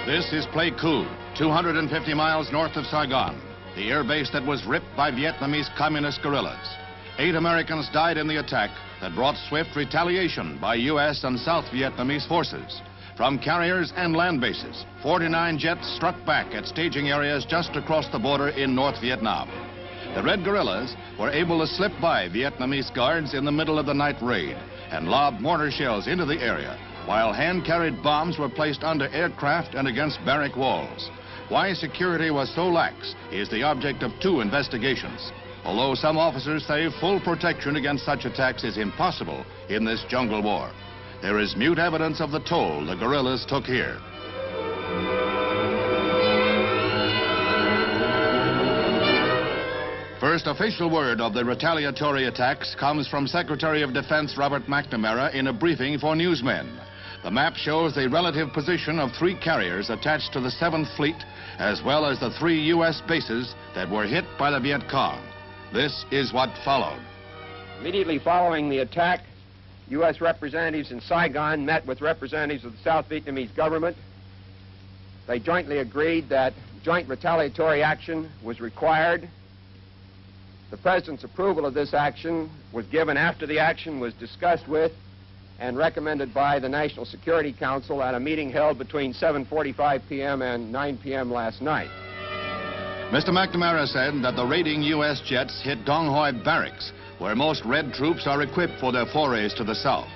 This is Pleiku, 250 miles north of Saigon, the air base that was ripped by Vietnamese communist guerrillas. 8 Americans died in the attack that brought swift retaliation by U.S. and South Vietnamese forces. From carriers and land bases, 49 jets struck back at staging areas just across the border in North Vietnam. The Red Guerrillas were able to slip by Vietnamese guards in the middle of the night raid and lob mortar shells into the area, while hand-carried bombs were placed under aircraft and against barrack walls. Why security was so lax is the object of 2 investigations, although some officers say full protection against such attacks is impossible in this jungle war. There is mute evidence of the toll the guerrillas took here. First official word of the retaliatory attacks comes from Secretary of Defense Robert McNamara in a briefing for newsmen. The map shows the relative position of 3 carriers attached to the 7th Fleet, as well as the 3 U.S. bases that were hit by the Viet Cong. This is what followed. Immediately following the attack, U.S. representatives in Saigon met with representatives of the South Vietnamese government. They jointly agreed that joint retaliatory action was required. The President's approval of this action was given after the action was discussed with and recommended by the National Security Council at a meeting held between 7:45 p.m. and 9 p.m. last night. Mr. McNamara said that the raiding U.S. jets hit Dong Hoi Barracks, where most Red troops are equipped for their forays to the south.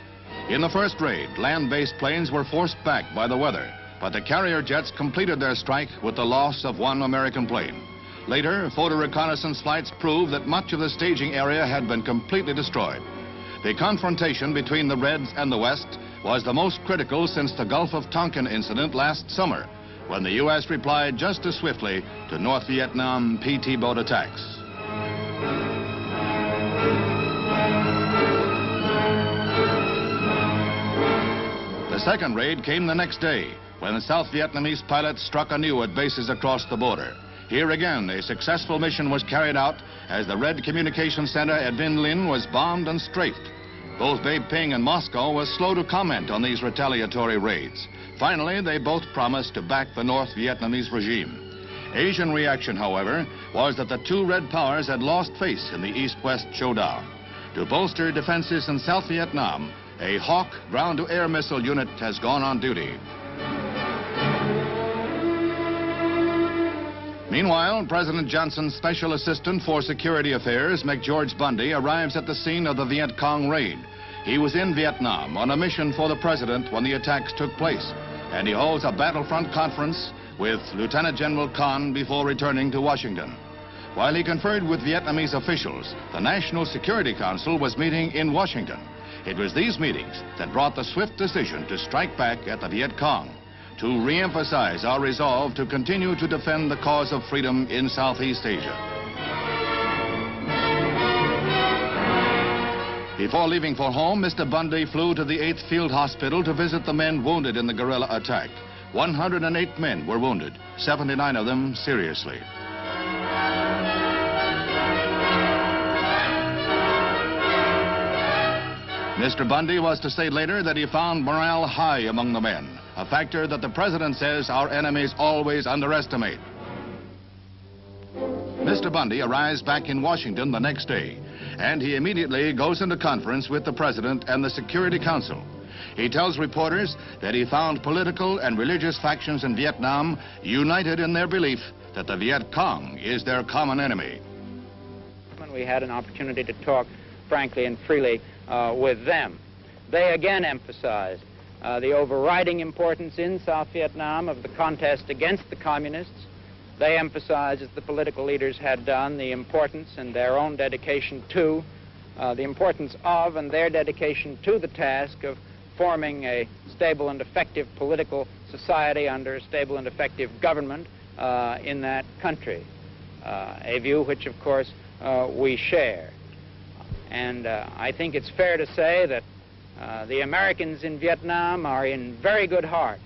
In the first raid, land-based planes were forced back by the weather, but the carrier jets completed their strike with the loss of 1 American plane. Later, photo reconnaissance flights proved that much of the staging area had been completely destroyed. The confrontation between the Reds and the West was the most critical since the Gulf of Tonkin incident last summer, when the U.S. replied just as swiftly to North Vietnam PT boat attacks. The second raid came the next day, when the South Vietnamese pilots struck anew at bases across the border. Here again, a successful mission was carried out as the Red Communication Center at Vinh Linh was bombed and strafed. Both Beiping and Moscow were slow to comment on these retaliatory raids. Finally, they both promised to back the North Vietnamese regime. Asian reaction, however, was that the 2 Red powers had lost face in the East-West showdown. To bolster defenses in South Vietnam, a Hawk ground-to-air missile unit has gone on duty. Meanwhile, President Johnson's Special Assistant for Security Affairs, McBundy, arrives at the scene of the Viet Cong raid. He was in Vietnam on a mission for the president when the attacks took place, and he holds a battlefront conference with Lieutenant General Con before returning to Washington. While he conferred with Vietnamese officials, the National Security Council was meeting in Washington. It was these meetings that brought the swift decision to strike back at the Viet Cong, to re-emphasize our resolve to continue to defend the cause of freedom in Southeast Asia. Before leaving for home, Mr. Bundy flew to the 8th Field Hospital to visit the men wounded in the guerrilla attack. 108 men were wounded, 79 of them seriously. Mr. Bundy was to say later that he found morale high among the men, a factor that the President says our enemies always underestimate. Mr. Bundy arrives back in Washington the next day, and he immediately goes into conference with the President and the Security Council. He tells reporters that he found political and religious factions in Vietnam united in their belief that the Viet Cong is their common enemy. We had an opportunity to talk frankly and freely with them. They again emphasized the overriding importance in South Vietnam of the contest against the communists. They emphasized, as the political leaders had done, the importance and their own dedication to, the importance of and their dedication to the task of forming a stable and effective political society under a stable and effective government in that country, a view which, of course, we share. And I think it's fair to say that the Americans in Vietnam are in very good heart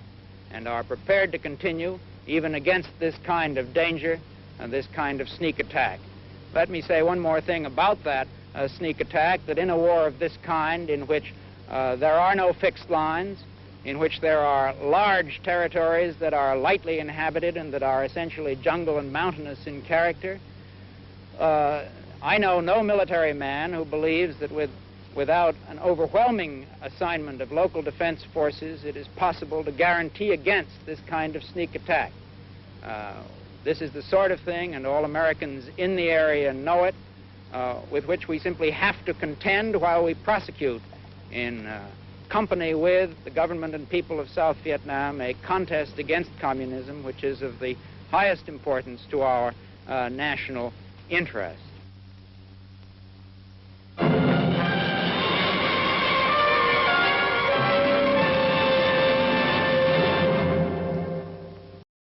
and are prepared to continue even against this kind of danger and this kind of sneak attack. Let me say one more thing about that sneak attack, that in a war of this kind in which there are no fixed lines, in which there are large territories that are lightly inhabited and that are essentially jungle and mountainous in character. I know no military man who believes that without an overwhelming assignment of local defense forces, it is possible to guarantee against this kind of sneak attack. This is the sort of thing, and all Americans in the area know it, with which we simply have to contend while we prosecute in company with the government and people of South Vietnam a contest against communism which is of the highest importance to our national interest.